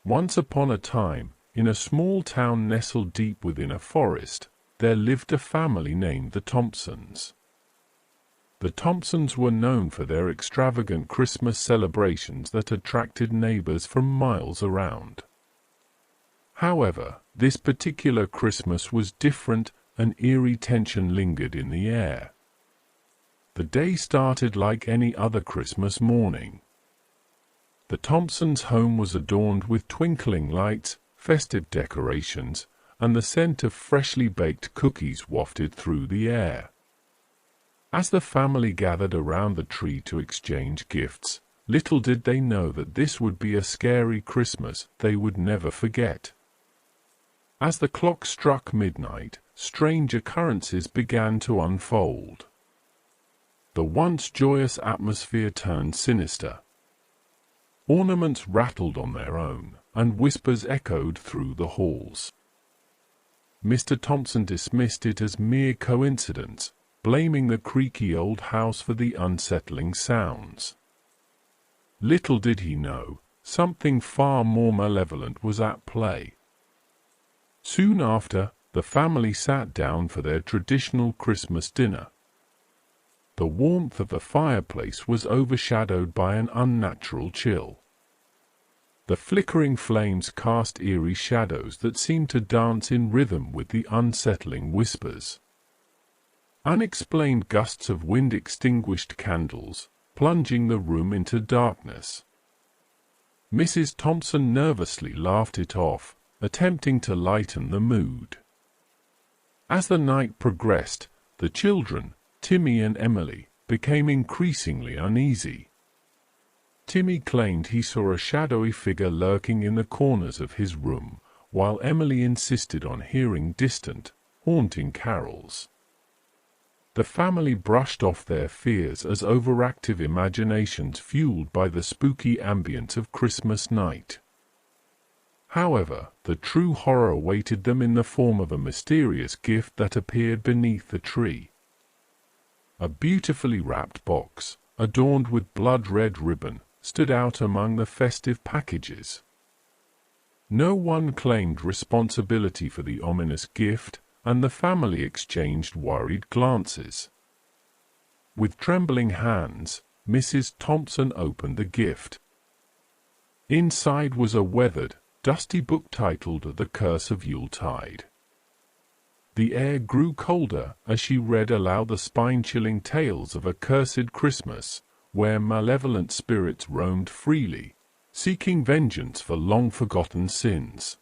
Once upon a time, in a small town nestled deep within a forest, there lived a family named the Thompsons. The Thompsons were known for their extravagant Christmas celebrations that attracted neighbors from miles around. However, this particular Christmas was different. An eerie tension lingered in the air. The day started like any other Christmas morning. The Thompsons' home was adorned with twinkling lights, festive decorations, and the scent of freshly baked cookies wafted through the air. As the family gathered around the tree to exchange gifts, little did they know that this would be a scary Christmas they would never forget. As the clock struck midnight, strange occurrences began to unfold. The once joyous atmosphere turned sinister. Ornaments rattled on their own, and whispers echoed through the halls. Mr. Thompson dismissed it as mere coincidence, blaming the creaky old house for the unsettling sounds. Little did he know, something far more malevolent was at play. Soon after, the family sat down for their traditional Christmas dinner. The warmth of the fireplace was overshadowed by an unnatural chill. The flickering flames cast eerie shadows that seemed to dance in rhythm with the unsettling whispers. Unexplained gusts of wind extinguished candles, plunging the room into darkness. Mrs. Thompson nervously laughed it off, attempting to lighten the mood. As the night progressed, the children, Timmy and Emily, became increasingly uneasy. Timmy claimed he saw a shadowy figure lurking in the corners of his room, while Emily insisted on hearing distant, haunting carols. The family brushed off their fears as overactive imaginations fueled by the spooky ambience of Christmas night. However, the true horror awaited them in the form of a mysterious gift that appeared beneath the tree. A beautifully wrapped box, adorned with blood-red ribbon, stood out among the festive packages. No one claimed responsibility for the ominous gift, and the family exchanged worried glances. With trembling hands, Mrs. Thompson opened the gift. Inside was a weathered, dusty book titled The Curse of Yuletide. The air grew colder as she read aloud the spine-chilling tales of a cursed Christmas, where malevolent spirits roamed freely, seeking vengeance for long-forgotten sins.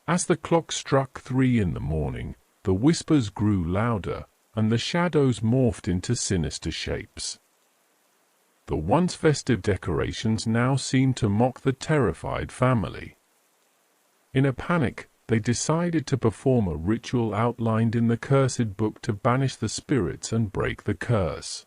As the clock struck 3 in the morning, the whispers grew louder, and the shadows morphed into sinister shapes. The once festive decorations now seemed to mock the terrified family. In a panic, they decided to perform a ritual outlined in the cursed book to banish the spirits and break the curse.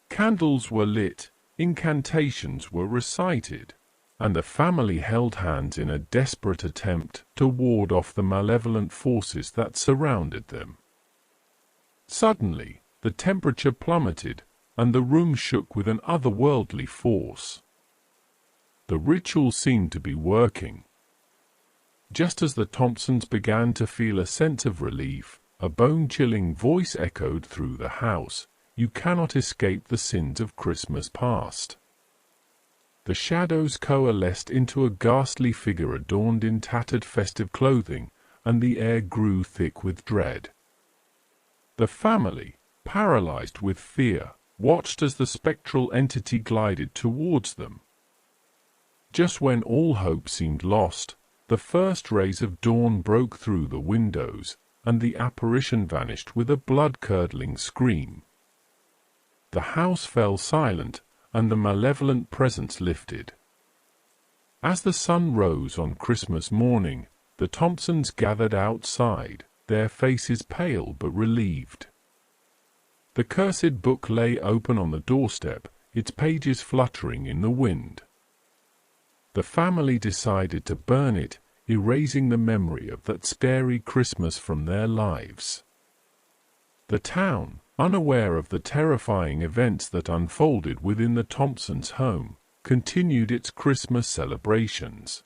Candles were lit, incantations were recited, and the family held hands in a desperate attempt to ward off the malevolent forces that surrounded them. Suddenly, the temperature plummeted, and the room shook with an otherworldly force. The ritual seemed to be working. Just as the Thompsons began to feel a sense of relief, a bone-chilling voice echoed through the house, "You cannot escape the sins of Christmas past." The shadows coalesced into a ghastly figure adorned in tattered festive clothing, and the air grew thick with dread. The family, paralyzed with fear, watched as the spectral entity glided towards them. Just when all hope seemed lost, the first rays of dawn broke through the windows, and the apparition vanished with a blood-curdling scream. The house fell silent, and the malevolent presence lifted. As the sun rose on Christmas morning, the Thompsons gathered outside, their faces pale but relieved. The cursed book lay open on the doorstep, its pages fluttering in the wind. The family decided to burn it, erasing the memory of that scary Christmas from their lives. The town, unaware of the terrifying events that unfolded within the Thompsons' home, continued its Christmas celebrations.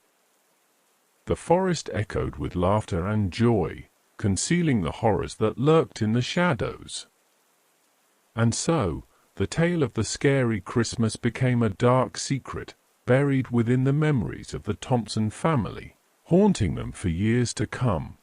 The forest echoed with laughter and joy, concealing the horrors that lurked in the shadows. And so, the tale of the scary Christmas became a dark secret, buried within the memories of the Thompson family, haunting them for years to come.